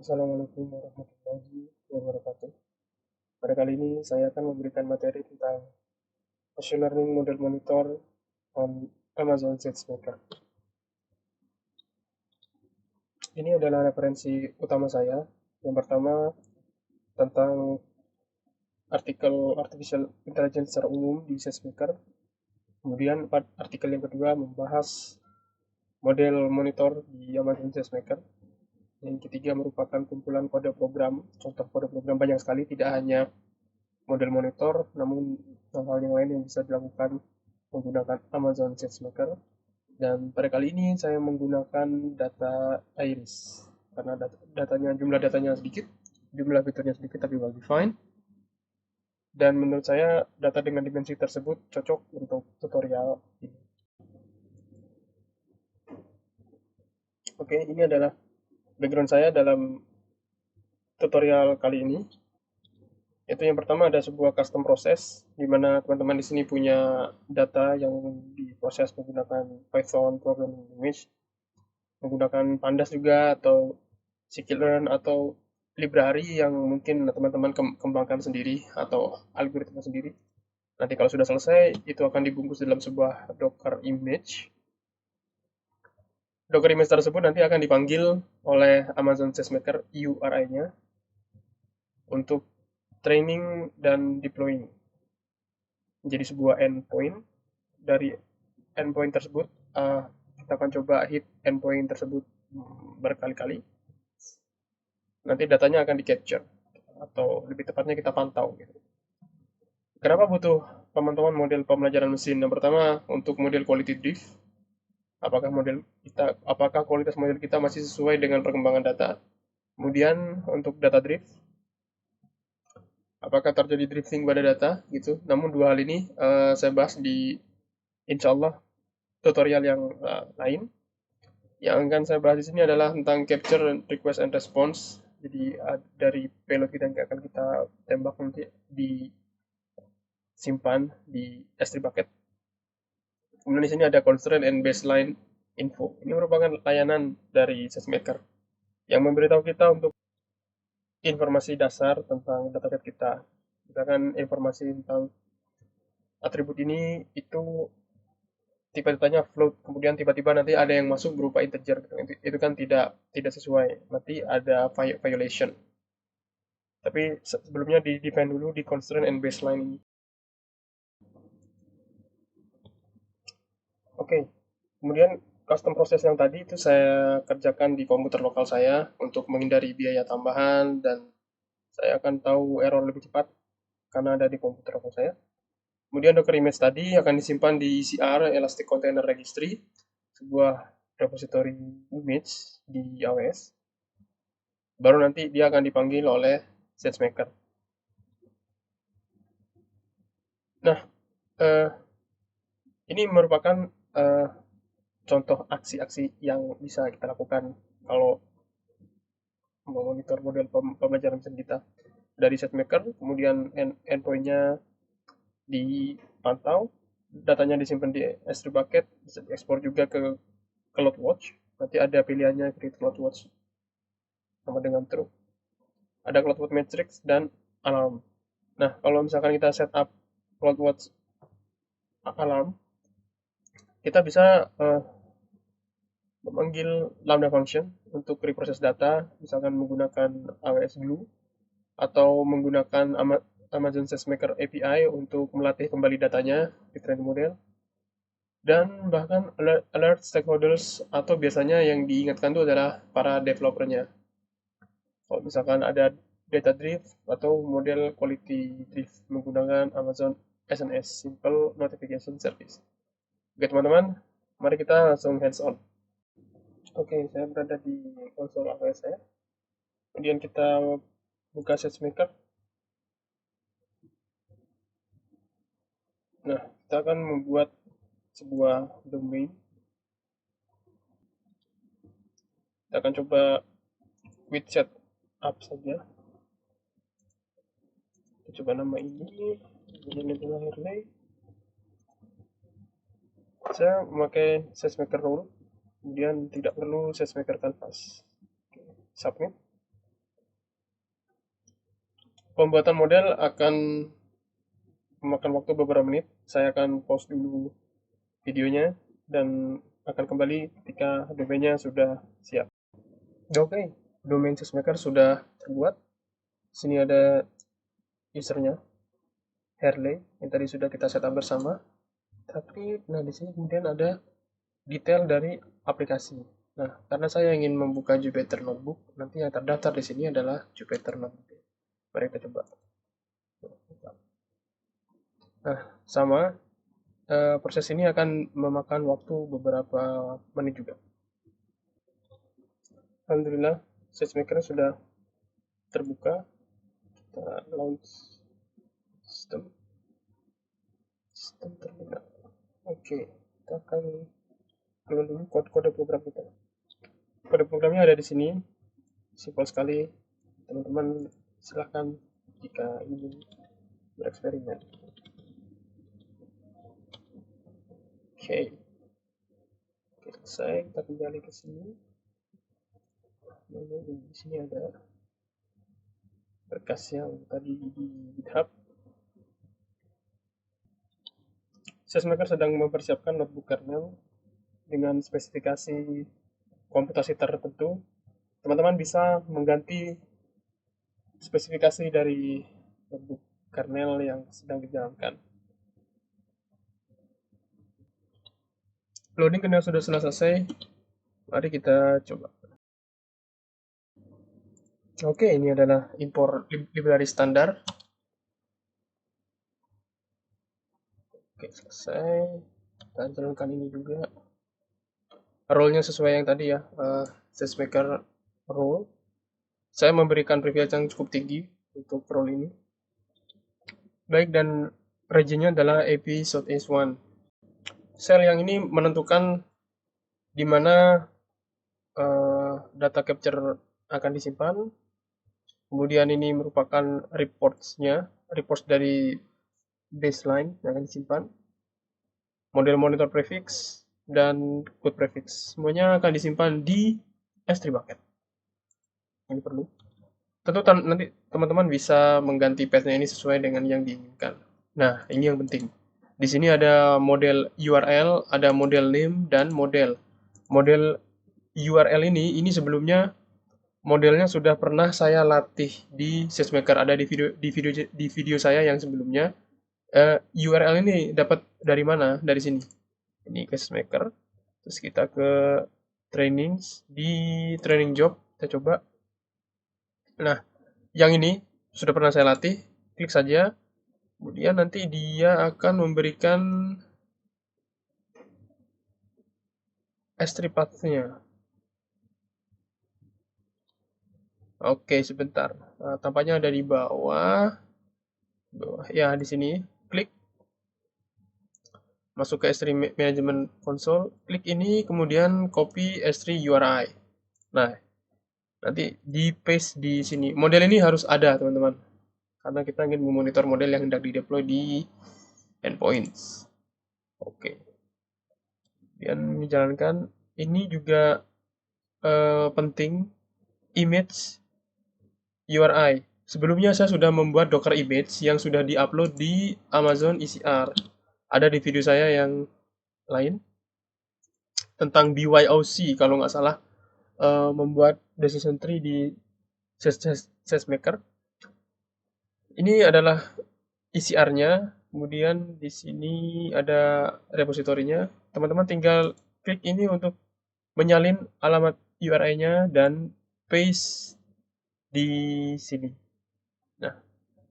Assalamualaikum warahmatullahi wabarakatuh. Pada kali ini saya akan memberikan materi tentang machine learning model monitor on Amazon SageMaker. Ini adalah referensi utama saya. Yang pertama tentang artikel artificial intelligence secara umum di SageMaker. Kemudian artikel yang kedua membahas model monitor di Amazon SageMaker. Yang ketiga merupakan kumpulan kode program, contoh kode program banyak sekali, tidak hanya model monitor, namun hal-hal yang lain yang bisa dilakukan menggunakan Amazon SageMaker. Dan pada kali ini saya menggunakan data Iris karena jumlah datanya sedikit, jumlah fiturnya sedikit tapi well defined. Dan menurut saya data dengan dimensi tersebut cocok untuk tutorial ini. Oke, ini adalah background saya dalam tutorial kali ini. Itu yang pertama ada sebuah custom process di mana teman-teman di sini punya data yang diproses menggunakan Python programming language, menggunakan Pandas juga atau scikit-learn atau library yang mungkin teman-teman kembangkan sendiri atau algoritma sendiri. Nanti kalau sudah selesai itu akan dibungkus dalam sebuah Docker image. Docker image tersebut nanti akan dipanggil oleh Amazon SageMaker URI-nya untuk training dan deploying menjadi sebuah endpoint. Dari endpoint tersebut kita akan coba hit endpoint tersebut berkali-kali. Nanti datanya akan di capture atau lebih tepatnya kita pantau gitu. Kenapa butuh teman-teman model pembelajaran mesin? Yang pertama untuk model quality drift, apakah kualitas model kita masih sesuai dengan perkembangan data. Kemudian untuk data drift, apakah terjadi drifting pada data gitu. Namun dua hal ini saya bahas di insya Allah tutorial yang lain. Yang akan saya bahas di sini adalah tentang capture request and response. Jadi dari payload kita yang akan kita tembak nanti disimpan di S3 bucket. Kemudian di sini ada constraint and baseline info. Ini merupakan layanan dari SageMaker yang memberitahu kita untuk informasi dasar tentang dataset kita. Misalkan informasi tentang atribut ini itu tiba-tibanya float, kemudian tiba-tiba nanti ada yang masuk berupa integer gitu. Itu kan tidak sesuai. Nanti ada violation. Tapi sebelumnya di define dulu di constraint and baseline ini. Oke. Kemudian custom proses yang tadi itu saya kerjakan di komputer lokal saya untuk menghindari biaya tambahan dan saya akan tahu error lebih cepat karena ada di komputer lokal saya. Kemudian Docker image tadi akan disimpan di ECR, Elastic Container Registry, sebuah repository image di AWS. Baru nanti dia akan dipanggil oleh SageMaker. Nah, eh, ini merupakan eh, contoh aksi-aksi yang bisa kita lakukan kalau memonitor model pembelajaran mesin kita dari SageMaker, kemudian endpoint-nya dipantau, datanya disimpan di S3 bucket, bisa diekspor juga ke CloudWatch. Nanti ada pilihannya create CloudWatch sama dengan true. Ada CloudWatch Matrix dan alarm. Nah, kalau misalkan kita setup CloudWatch alarm, kita bisa memanggil Lambda function untuk reproses data, misalkan menggunakan AWS Glue atau menggunakan Amazon SageMaker API untuk melatih kembali datanya di training model. Dan bahkan alert stakeholders atau biasanya yang diingatkan itu adalah para developernya. Kalau misalkan ada data drift atau model quality drift menggunakan Amazon SNS, Simple Notification Service. Oke teman-teman, mari kita langsung hands on. Oke, saya berada di konsol AWS saya. Kemudian kita buka SageMaker. Nah, kita akan membuat sebuah domain. Kita akan coba with setup saja. Kita coba nama ini. Kemudian adalah Herley. Saya memakai SageMaker role. Kemudian tidak perlu SageMaker canvas. Oke, submit. pembuatan model akan memakan waktu beberapa menit. Saya akan pause dulu videonya dan akan kembali ketika domainnya sudah siap. Oke, domain SesMaker sudah terbuat. Sini ada usernya, Harley, yang tadi sudah kita setup bersama. Tapi, nah di sini kemudian ada detail dari aplikasi. Nah, karena saya ingin membuka Jupyter Notebook, nanti yang terdaftar di sini adalah Jupyter Notebook. Mari kita coba. Nah, sama. Proses ini akan memakan waktu beberapa menit juga. Alhamdulillah, SageMaker sudah terbuka. Kita launch sistem terbuka. Oke, kita akan keluar dulu kode program kita. Kode programnya ada di sini. Simpel sekali. Teman-teman silahkan jika ingin bereksperimen. Oke, selesai. Kita kembali ke sini. Di sini ada berkas yang tadi di GitHub. SageMaker sedang mempersiapkan notebook kernel dengan spesifikasi komputasi tertentu. Teman-teman bisa mengganti spesifikasi dari notebook kernel yang sedang dijalankan. Loading kernel sudah selesai. Mari kita coba. Oke, ini adalah import library standar. Oke, selesai. Kita jalankan ini juga. Role-nya sesuai yang tadi ya, SageMaker role. Saya memberikan privilege yang cukup tinggi untuk role ini. Baik, dan region-nya adalah AP Southeast 1. Sel yang ini menentukan di mana data capture akan disimpan. Kemudian ini merupakan reports dari baseline yang akan disimpan. Model monitor prefix dan code prefix. Semuanya akan disimpan di S3 bucket. Ini perlu. Tentu nanti teman-teman bisa mengganti path-nya ini sesuai dengan yang diinginkan. Nah, ini yang penting. Di sini ada model URL, ada model name, dan model. Model URL ini sebelumnya modelnya sudah pernah saya latih di SageMaker. Ada di video saya yang sebelumnya. URL ini dapat dari mana? Dari sini. Ini ke SageMaker. Terus kita ke trainings. Di training job, kita coba. Nah, yang ini sudah pernah saya latih. Klik saja. Kemudian nanti dia akan memberikan S3 path-nya. Oke, sebentar. Nah, tampaknya ada di bawah. Ya, di sini. Klik. Masuk ke S3 Management Console. Klik ini, kemudian copy S3 URI. Nah, nanti di paste di sini. Model ini harus ada, teman-teman. Karena kita ingin memonitor model yang hendak di-deploy di endpoints. Oke. Kemudian dijalankan. Ini juga penting. Image URI. Sebelumnya saya sudah membuat Docker image yang sudah di-upload di Amazon ECR. Ada di video saya yang lain. Tentang BYOC, kalau nggak salah. Membuat decision tree di SageMaker. Ini adalah ECR-nya, kemudian di sini ada repositorinya. Teman-teman tinggal klik ini untuk menyalin alamat URI-nya dan paste di sini. Nah,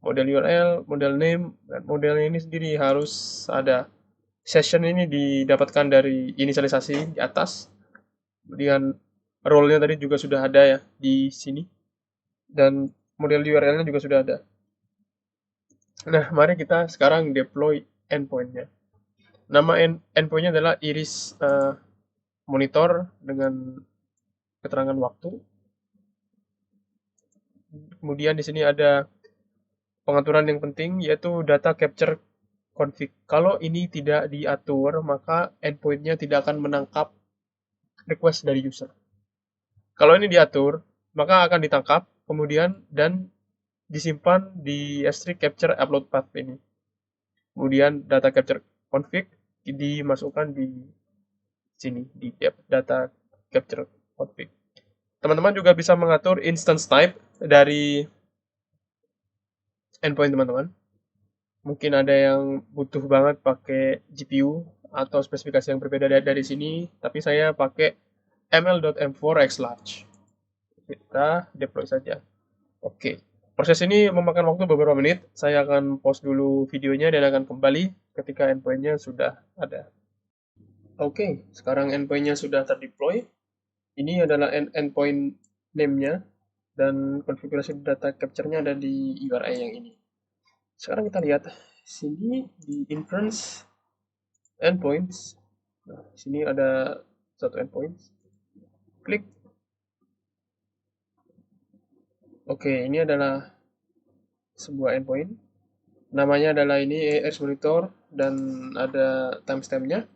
model URL, model name, dan modelnya ini sendiri harus ada. Session ini didapatkan dari inisialisasi di atas. Kemudian role-nya tadi juga sudah ada ya di sini. Dan model URL-nya juga sudah ada. Nah, mari kita sekarang deploy endpoint-nya. Nama endpoint-nya adalah iris monitor dengan keterangan waktu. Kemudian di sini ada pengaturan yang penting, yaitu data capture config. Kalau ini tidak diatur, maka endpoint-nya tidak akan menangkap request dari user. Kalau ini diatur, maka akan ditangkap, kemudian dan disimpan di S3 capture upload path ini. Kemudian data capture config dimasukkan di sini di data capture config. Teman-teman juga bisa mengatur instance type dari endpoint teman-teman. Mungkin ada yang butuh banget pakai GPU atau spesifikasi yang berbeda dari sini, tapi saya pakai ml.m4xlarge. Kita deploy saja. Oke. Proses ini memakan waktu beberapa menit. Saya akan pause dulu videonya dan akan kembali ketika endpoint-nya sudah ada. Oke, sekarang endpoint-nya sudah terdeploy. Ini adalah endpoint name-nya dan konfigurasi data capture-nya ada di URI yang ini. Sekarang kita lihat sini di inference endpoints. Nah, sini ada satu endpoint. Klik. Oke, ini adalah sebuah endpoint. Namanya adalah ini AIRS Monitor dan ada timestamp-nya.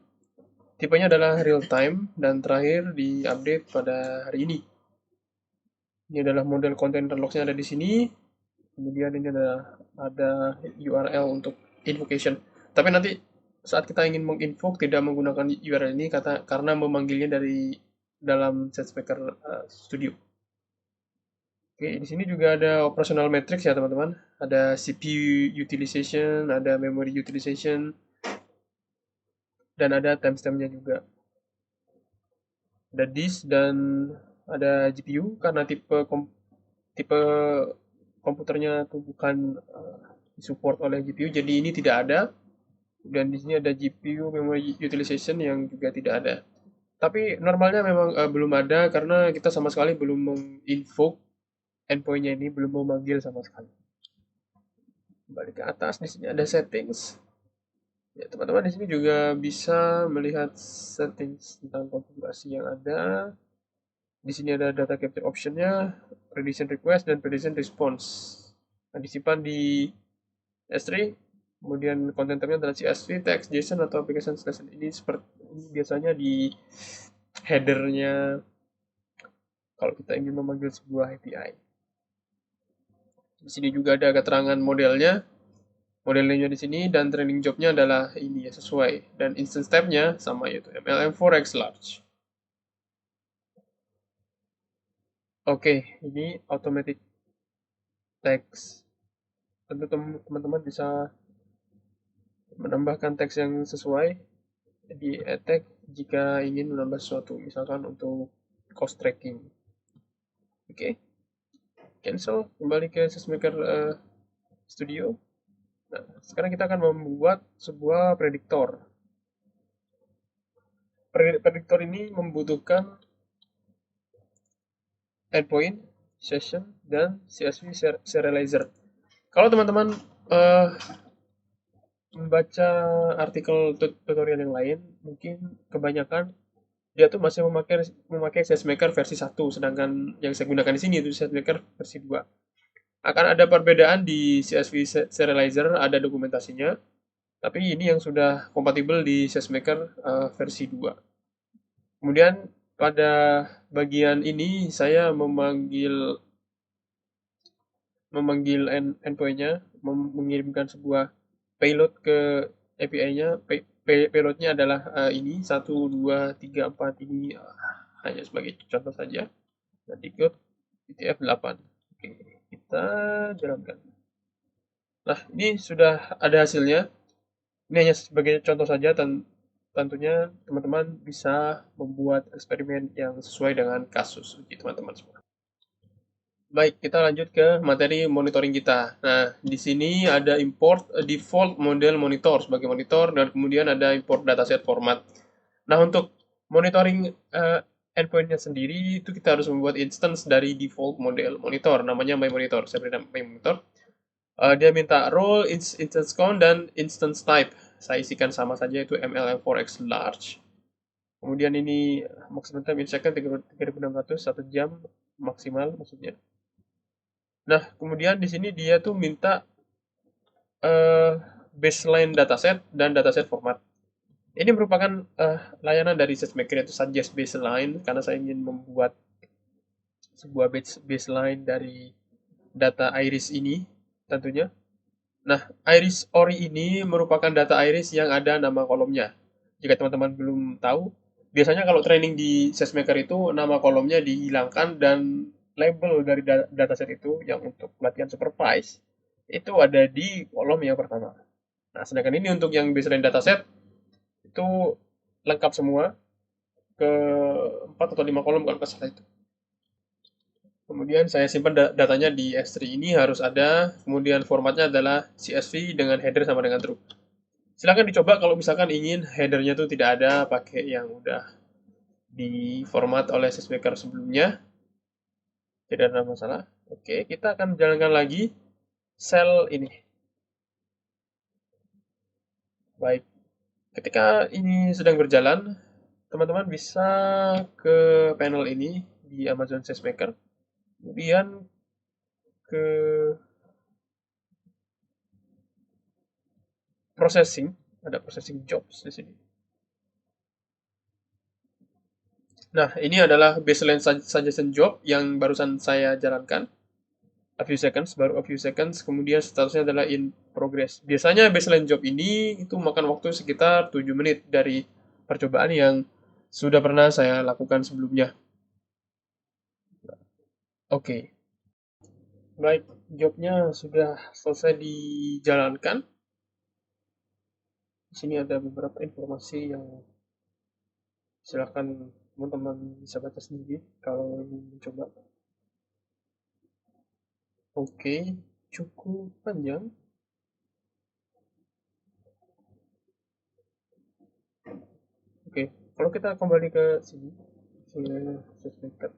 Tipenya adalah real time dan terakhir diupdate pada hari ini. Ini adalah model container logs-nya ada di sini. Kemudian ini ada URL untuk invocation. Tapi nanti saat kita ingin menginvoke tidak menggunakan URL ini karena memanggilnya dari dalam SageMaker Studio. Oke, di sini juga ada operational metrics ya teman-teman. Ada CPU utilization, ada memory utilization, dan ada timestamp-nya juga. Ada disk dan ada GPU karena tipe komputernya itu bukan support oleh GPU, jadi ini tidak ada. Dan di sini ada GPU memory utilization yang juga tidak ada. Tapi normalnya memang belum ada karena kita sama sekali belum menginvoke endpoint-nya ini, belum memanggil sama sekali. Kembali ke atas, di sini ada settings. Ya, teman-teman di sini juga bisa melihat settings tentang konfigurasi yang ada. Di sini ada data capture option-nya, prediction request dan prediction response. Nah, disimpan di S3. Kemudian konten type-nya adalah CSV, text, JSON atau application selection. Ini seperti ini biasanya di header-nya kalau kita ingin memanggil sebuah API. Di sini juga ada keterangan modelnya. Modelnya di sini dan training job-nya adalah ini ya sesuai dan instance type-nya sama yaitu MLM4xlarge. Oke, ini automatic text. Tentu teman-teman bisa menambahkan teks yang sesuai di attack jika ingin menambah sesuatu, misalkan untuk cost tracking. Oke, cancel, kembali ke SageMaker Studio. Nah, sekarang kita akan membuat sebuah prediktor. Prediktor ini membutuhkan endpoint, session, dan CSV serializer. Kalau teman-teman membaca artikel tutorial yang lain, mungkin kebanyakan dia tuh masih memakai SageMaker versi 1, sedangkan yang saya gunakan di sini itu SageMaker versi 2. Akan ada perbedaan di CSV serializer, ada dokumentasinya, tapi ini yang sudah kompatibel di SageMaker versi 2. Kemudian pada bagian ini saya memanggil endpoint-nya, mengirimkan sebuah payload ke API-nya. Payload-nya adalah ini 1, 2, 3, 4 ini hanya sebagai contoh saja. Dan ikut UTF-8. Oke, kita jalankan. Nah, ini sudah ada hasilnya. Ini hanya sebagai contoh saja dan tentunya teman-teman bisa membuat eksperimen yang sesuai dengan kasus uji teman-teman semua. Baik, kita lanjut ke materi monitoring kita. Nah, di sini ada import default model monitor sebagai monitor dan kemudian ada import dataset format. Nah, untuk monitoring endpoint-nya sendiri itu kita harus membuat instance dari default model monitor, namanya my-monitor. Saya beri nama my-monitor. Dia minta role, instance count, dan instance type. Saya isikan sama saja itu mlm4x large. Kemudian ini maximum time in second 3600, 1 jam maksimal maksudnya. Nah, kemudian di sini dia tuh minta baseline dataset dan dataset format. Ini merupakan layanan dari SageMaker yaitu suggest baseline karena saya ingin membuat sebuah baseline dari data iris ini tentunya. Nah, iris ori ini merupakan data iris yang ada nama kolomnya. Jika teman-teman belum tahu, biasanya kalau training di SageMaker itu nama kolomnya dihilangkan dan label dari dataset itu yang untuk pelatihan supervise itu ada di kolom yang pertama. Nah, sedangkan ini untuk yang baseline dataset itu lengkap semua ke 4 atau 5 kolom kalau nggak salah itu. Kemudian saya simpan datanya di S3 ini harus ada, kemudian formatnya adalah CSV dengan header sama dengan true. Silahkan dicoba kalau misalkan ingin headernya itu tidak ada, pakai yang udah di format oleh SageMaker sebelumnya, tidak ada masalah. Oke, kita akan jalankan lagi sel ini. Baik, ketika ini sedang berjalan, teman-teman bisa ke panel ini di Amazon SageMaker, kemudian ke processing, ada processing jobs di sini. Nah, ini adalah baseline suggestion job yang barusan saya jalankan. A few seconds, baru a few seconds, kemudian statusnya adalah in progress. Biasanya baseline job ini itu makan waktu sekitar 7 menit dari percobaan yang sudah pernah saya lakukan sebelumnya. Oke, baik, jobnya sudah selesai dijalankan. Di sini ada beberapa informasi yang silakan teman-teman bisa baca sendiri kalau ingin mencoba. Oke, cukup panjang. Oke, kalau kita kembali ke sini, ke SageMaker.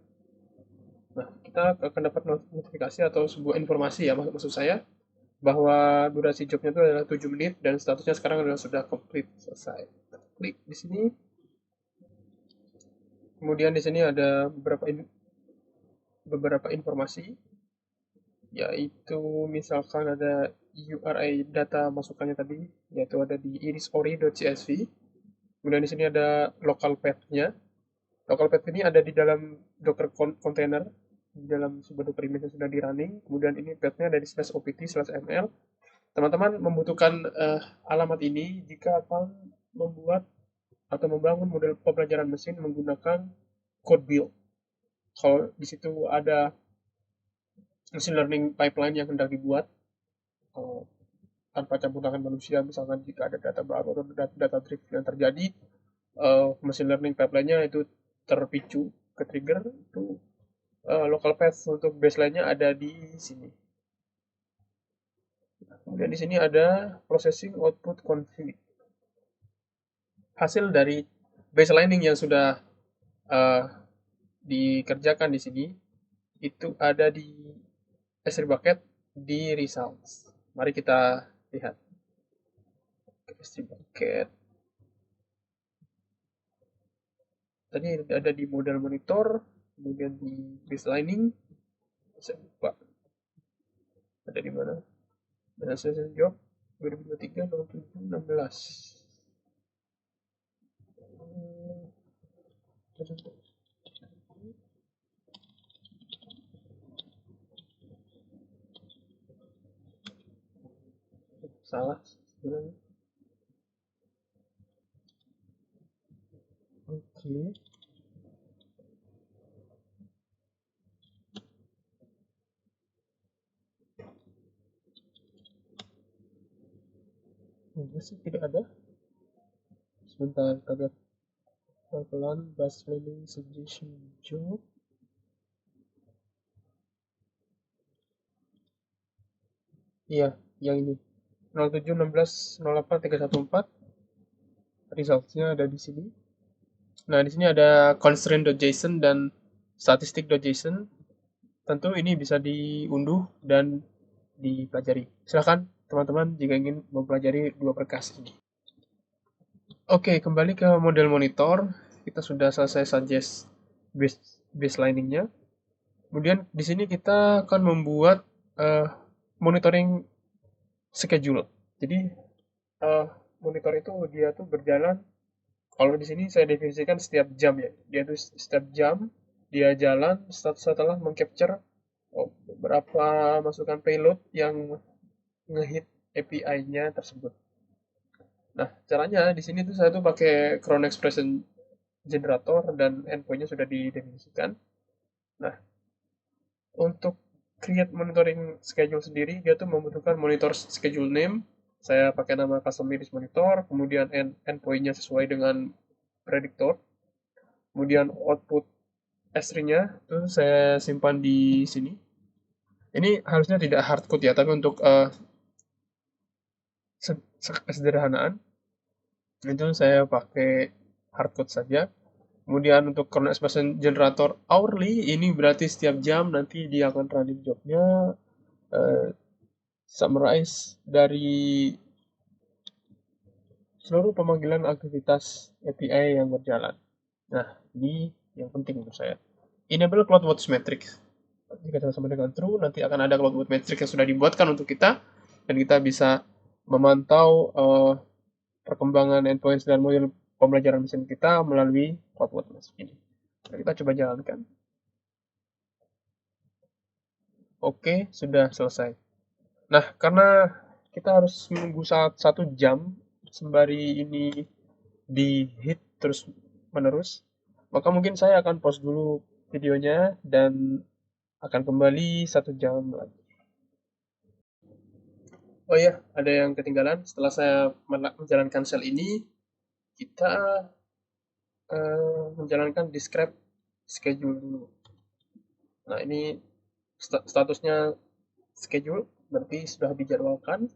Nah, kita akan dapat notifikasi atau sebuah informasi ya, maksud saya, bahwa durasi jobnya itu adalah 7 menit dan statusnya sekarang adalah sudah complete, selesai. Klik di sini. Kemudian di sini ada beberapa informasi, yaitu misalkan ada URI data masukannya tadi, yaitu ada di irisori.csv. Kemudian di sini ada local path-nya. Local path ini ada di dalam Docker container, di dalam sebuah Docker image yang sudah di running. Kemudian ini path-nya ada di /opt/ml. Teman-teman membutuhkan alamat ini jika akan membuat atau membangun model pembelajaran mesin menggunakan code build. Kalau di situ ada machine learning pipeline yang hendak dibuat tanpa campur tangan manusia, misalkan jika ada data baru atau data drift yang terjadi, machine learning pipeline-nya itu terpicu ke trigger itu local path untuk baseline-nya ada di sini. Kemudian di sini ada processing output config. Hasil dari baselining yang sudah uh, dikerjakan di sini itu ada di S3 bucket di results. Mari kita lihat. S3 bucket. Tadi ada di model monitor, kemudian di baselining. Saya lupa. Ada di mana? Dan hasil job 2023 07 16. Salah sebenarnya. Oke. Masih tidak ada. Sebentar, agak pelan. Baselining suggestion job. Iya, yang ini. 071608 resultsnya ada di sini. Nah, di sini ada constraint.json dan statistic.json. Tentu ini bisa diunduh dan dipelajari. Silahkan teman-teman jika ingin mempelajari dua berkas ini. Oke, kembali ke model monitor. Kita sudah selesai suggest baseliningnya. Kemudian di sini kita akan membuat monitoring schedule. Jadi monitor itu dia tuh berjalan. Kalau di sini saya definisikan setiap jam ya. Dia tuh setiap jam dia jalan setelah mengcapture berapa masukan payload yang ngehit API-nya tersebut. Nah, caranya di sini tuh saya tuh pakai cron expression generator dan endpoint-nya sudah didefinisikan. Nah, untuk create monitoring schedule sendiri, dia tuh membutuhkan monitor schedule name. Saya pakai nama custom iris monitor, kemudian endpoint-nya sesuai dengan predictor. Kemudian output S3-nya itu saya simpan di sini. Ini harusnya tidak hardcode ya, tapi untuk kesederhanaan itu saya pakai hardcode saja. Kemudian untuk kernel expression generator hourly, ini berarti setiap jam nanti dia akan running jobnya, summarize dari seluruh pemanggilan aktivitas API yang berjalan. Nah, ini yang penting menurut saya. Enable CloudWatch Metrics. Jika sama dengan true, nanti akan ada CloudWatch Metrics yang sudah dibuatkan untuk kita, dan kita bisa memantau perkembangan endpoints dan model pembelajaran mesin kita melalui CloudWatch Metrics ini. Nah, kita coba jalankan. Oke, sudah selesai. Nah, karena kita harus menunggu 1 jam sembari ini di hit terus menerus, maka mungkin saya akan pause dulu videonya dan akan kembali 1 jam lagi. Oh iya, ada yang ketinggalan. Setelah saya menjalankan sel ini, kita menjalankan describe schedule dulu. Nah, ini statusnya schedule, berarti sudah dijadwalkan.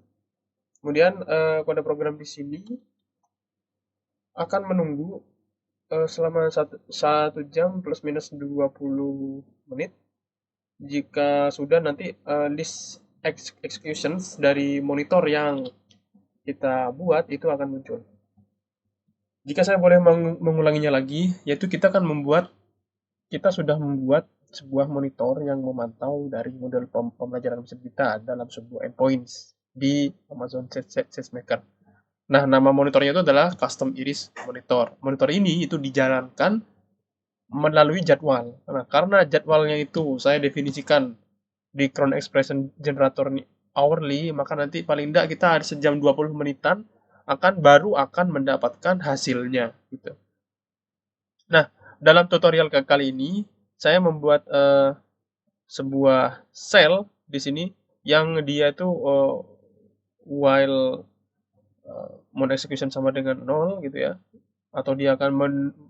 Kemudian kode program di sini akan menunggu selama 1 jam plus minus 20 menit. Jika sudah, nanti list executions dari monitor yang kita buat itu akan muncul. Jika saya boleh mengulanginya lagi, yaitu kita sudah membuat sebuah monitor yang memantau dari model pembelajaran mesin kita dalam sebuah endpoints di Amazon SageMaker. Nah, nama monitornya itu adalah Custom Iris Monitor. Monitor ini itu dijalankan melalui jadwal. Nah, karena jadwalnya itu saya definisikan di cron expression generator hourly, maka nanti paling tidak kita ada sejam 20 menitan baru akan mendapatkan hasilnya gitu. Nah, dalam tutorial kali ini saya membuat sebuah cell di sini yang dia itu while mode execution sama dengan 0 gitu ya, atau dia akan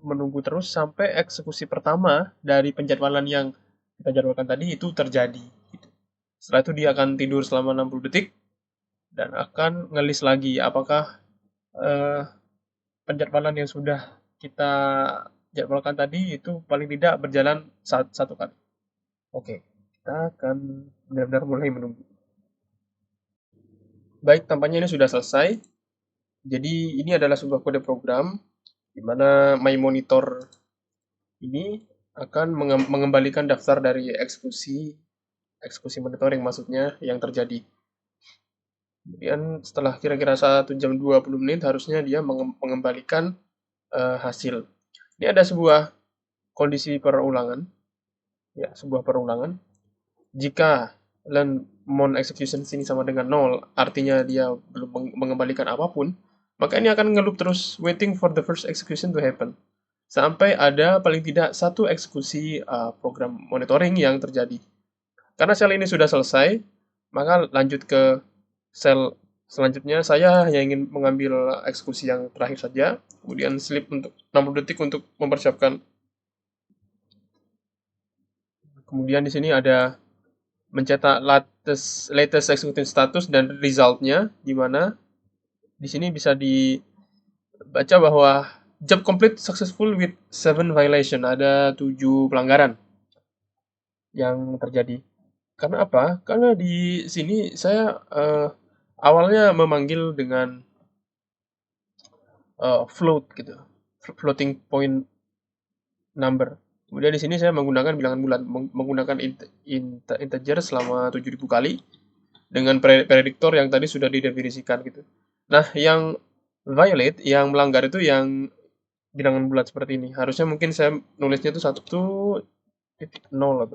menunggu terus sampai eksekusi pertama dari penjadwalan yang kita jadwalkan tadi itu terjadi gitu. Setelah itu dia akan tidur selama 60 detik dan akan ngelis lagi apakah penjadwalan yang sudah kita jadwalkan tadi itu paling tidak berjalan satu kali. Oke, kita akan benar-benar mulai menunggu. Baik, tampaknya ini sudah selesai. Jadi ini adalah sebuah kode program di mana my monitor ini akan mengembalikan daftar dari eksekusi monitoring maksudnya yang terjadi. Kemudian setelah kira-kira 1 jam 20 menit harusnya dia mengembalikan hasil. Ini ada sebuah kondisi perulangan. Ya, sebuah perulangan. Jika learn mon execution sini sama dengan 0, artinya dia belum mengembalikan apapun, maka ini akan ngeloop terus waiting for the first execution to happen. Sampai ada paling tidak satu eksekusi program monitoring yang terjadi. Karena sel ini sudah selesai, maka lanjut ke sel selanjutnya. Saya hanya ingin mengambil eksekusi yang terakhir saja, kemudian sleep untuk 60 detik untuk mempersiapkan. Kemudian di sini ada mencetak latest executing status dan resultnya, di mana di sini bisa dibaca bahwa job complete successful with 7 violation, ada 7 pelanggaran yang terjadi. Karena apa? Karena di sini saya awalnya memanggil dengan float gitu, floating point number. Kemudian di sini saya menggunakan bilangan bulat, menggunakan integer selama 7.000 kali dengan prediktor yang tadi sudah didefinisikan gitu. Nah, yang violate, yang melanggar itu yang bilangan bulat seperti ini. Harusnya mungkin saya nulisnya itu 1.0 atau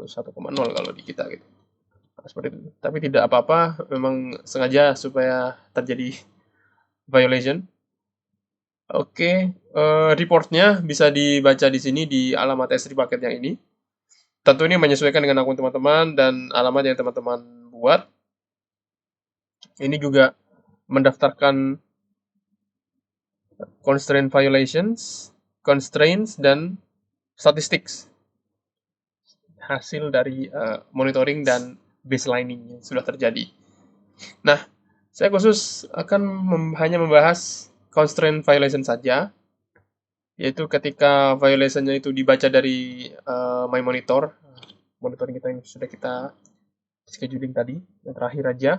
1,0 kalau di kita gitu. seperti itu. Tapi tidak apa-apa, memang sengaja supaya terjadi violation. Oke, reportnya bisa dibaca di sini di alamat S3 paket yang ini. Tentu ini menyesuaikan dengan akun teman-teman dan alamat yang teman-teman buat. Ini juga mendaftarkan constraint violations, constraints, dan statistics hasil dari monitoring dan baselining yang sudah terjadi. Nah, saya khusus akan hanya membahas constraint violation saja, yaitu ketika violationnya itu dibaca dari my monitor, monitoring kita yang sudah kita scheduling tadi, yang terakhir aja,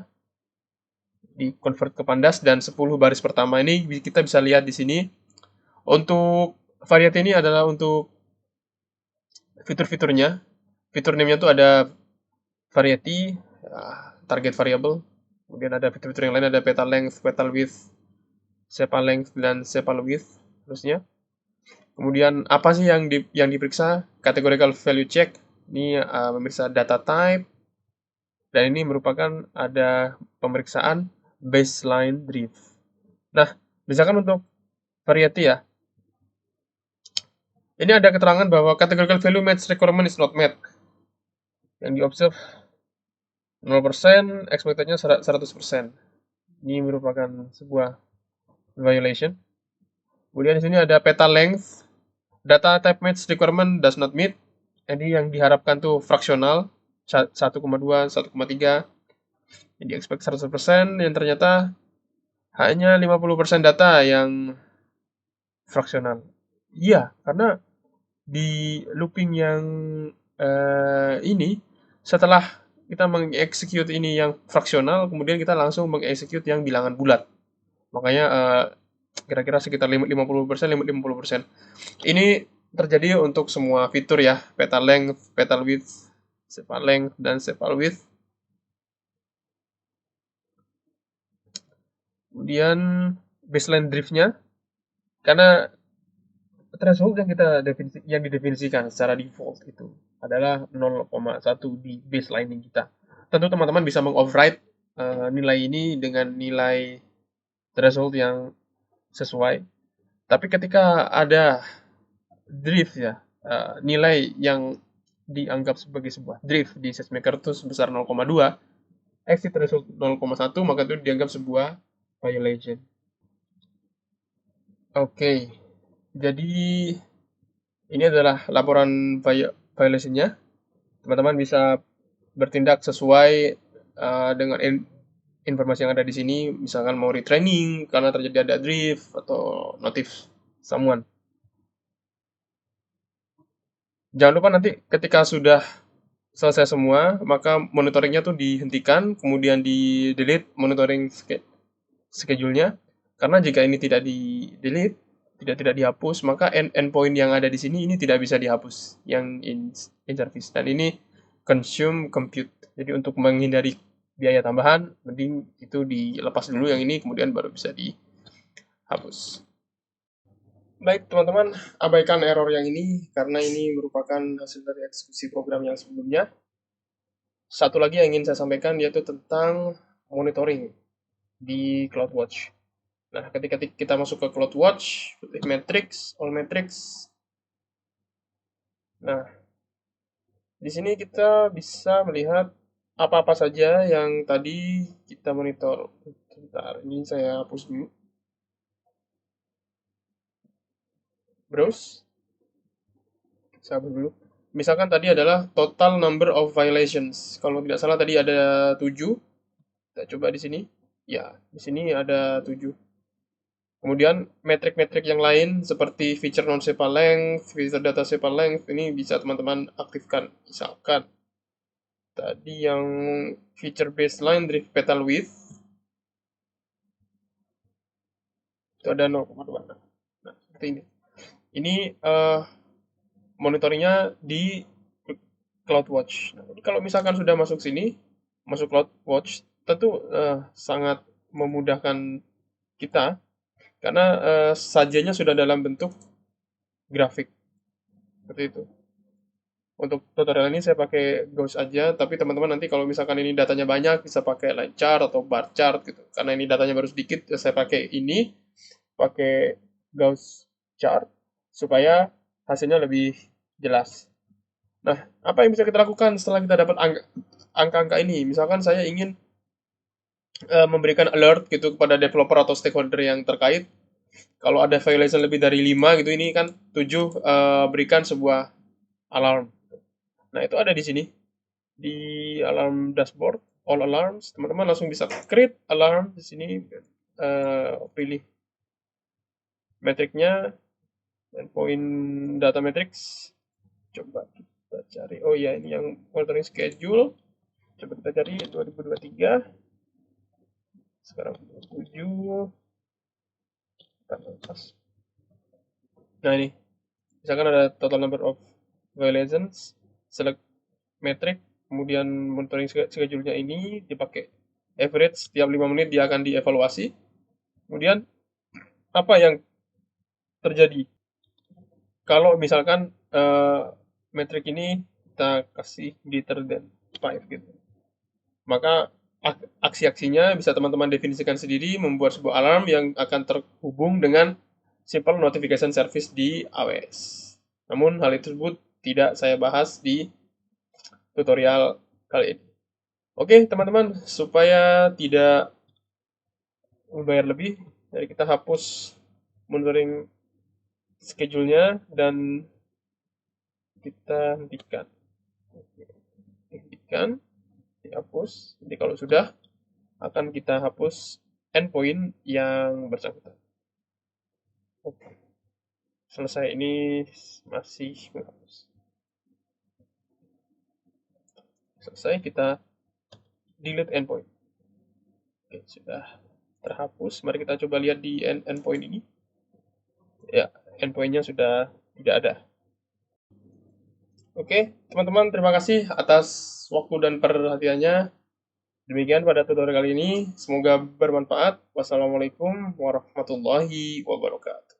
di convert ke pandas, dan 10 baris pertama ini kita bisa lihat di sini. Untuk variety ini adalah untuk fitur-fiturnya. Fitur name-nya tuh ada variety, target variable, kemudian ada fitur-fitur yang lain, ada petal length, petal width, sepal length, dan sepal width, terusnya. Kemudian apa sih yang diperiksa? Categorical value check, ini memeriksa data type, dan ini merupakan ada pemeriksaan baseline drift. Nah, misalkan untuk variety ya, ini ada keterangan bahwa categorical value match requirement is not met. Yang di-observe 0%, expected-nya 100%. Ini merupakan sebuah violation. Kemudian di sini ada petal length, data type match requirement does not meet. Jadi yang diharapkan tuh fraksional 1,2, 1,3. Jadi expect 100%, yang ternyata hanya 50% data yang fraksional. Iya, karena di looping yang ini, setelah kita mengexecute ini yang fraksional, kemudian kita langsung mengexecute yang bilangan bulat. Makanya kira-kira sekitar 50%, 50%. Ini terjadi untuk semua fitur ya, petal length, petal width, sepal length, dan sepal width. Kemudian baseline driftnya, karena threshold yang didefinisikan secara default itu adalah 0,1 di baselining kita. Tentu teman-teman bisa mengoverride nilai ini dengan nilai threshold yang sesuai. Tapi ketika ada drift ya, nilai yang dianggap sebagai sebuah drift di SageMaker itu sebesar 0,2, exit threshold 0,1, maka itu dianggap sebuah violation. Oke, jadi ini adalah laporan violation-nya. Teman-teman bisa bertindak sesuai dengan informasi yang ada di sini. Misalkan mau retraining karena terjadi ada drift atau notif someone. Jangan lupa nanti ketika sudah selesai semua, maka monitoringnya tuh dihentikan, kemudian di delete monitoring schedule-nya. Karena jika ini tidak di delete, tidak dihapus, maka endpoint yang ada di sini ini tidak bisa dihapus yang in service, dan ini consume compute. Jadi untuk menghindari biaya tambahan, mending itu dilepas dulu yang ini, kemudian baru bisa dihapus. Baik teman-teman, abaikan error yang ini karena ini merupakan hasil dari eksekusi program yang sebelumnya. Satu lagi yang ingin saya sampaikan yaitu tentang monitoring di CloudWatch. Nah, ketika kita masuk ke CloudWatch, pilih Metrics, All Metrics. Nah, di sini kita bisa melihat apa-apa saja yang tadi kita monitor. Sebentar, ini saya hapus dulu. Browse. Saya hapus dulu. Misalkan tadi adalah total number of violations. Kalau tidak salah tadi ada 7. Kita coba di sini. Ya, di sini ada 7. Kemudian metrik-metrik yang lain seperti feature non-sepal length, feature data sepal length, ini bisa teman-teman aktifkan. Misalkan tadi yang feature baseline drift petal width itu ada 0,2. Nah, seperti ini. Ini monitoringnya di CloudWatch. Nah, jadi kalau misalkan sudah masuk sini, masuk CloudWatch, tentu sangat memudahkan kita karena sajanya sudah dalam bentuk grafik seperti itu. Untuk tutorial ini saya pakai Gauss aja, tapi teman-teman nanti kalau misalkan ini datanya banyak bisa pakai line chart atau bar chart gitu. Karena ini datanya baru sedikit, ya saya pakai ini, pakai Gauss chart supaya hasilnya lebih jelas. Nah, apa yang bisa kita lakukan setelah kita dapat angka-angka ini? Misalkan saya ingin memberikan alert gitu kepada developer atau stakeholder yang terkait. Kalau ada violation lebih dari 5 gitu, ini kan 7 berikan sebuah alarm. Nah, itu ada di sini. Di alarm dashboard, all alarms, teman-teman langsung bisa create alarm di sini, pilih metriknya, endpoint data matrix. Coba kita cari. Oh ya, ini yang monitoring schedule. Coba kita cari 2023. Sekarang 7. Nah, ini. Misalkan ada total number of violations, select metric, kemudian monitoring schedule-nya ini dipakai average, setiap 5 menit dia akan dievaluasi. Kemudian apa yang terjadi kalau misalkan metrik ini kita kasih greater than 5 gitu. Maka aksi-aksinya bisa teman-teman definisikan sendiri, membuat sebuah alarm yang akan terhubung dengan simple notification service di AWS. Namun hal tersebut tidak saya bahas di tutorial kali ini. Oke, teman-teman, supaya tidak membayar lebih, jadi kita hapus monitoring schedule-nya dan kita hentikan. Hentikan, dihapus. Jadi kalau sudah, akan kita hapus endpoint yang bersangkutan. Oke, selesai. Ini masih menghapus. Selesai, kita delete endpoint. Oke, sudah terhapus. Mari kita coba lihat di endpoint ini. Ya, endpointnya sudah tidak ada. Oke, teman-teman, terima kasih atas waktu dan perhatiannya. Demikian pada tutorial kali ini. Semoga bermanfaat. Wassalamualaikum warahmatullahi wabarakatuh.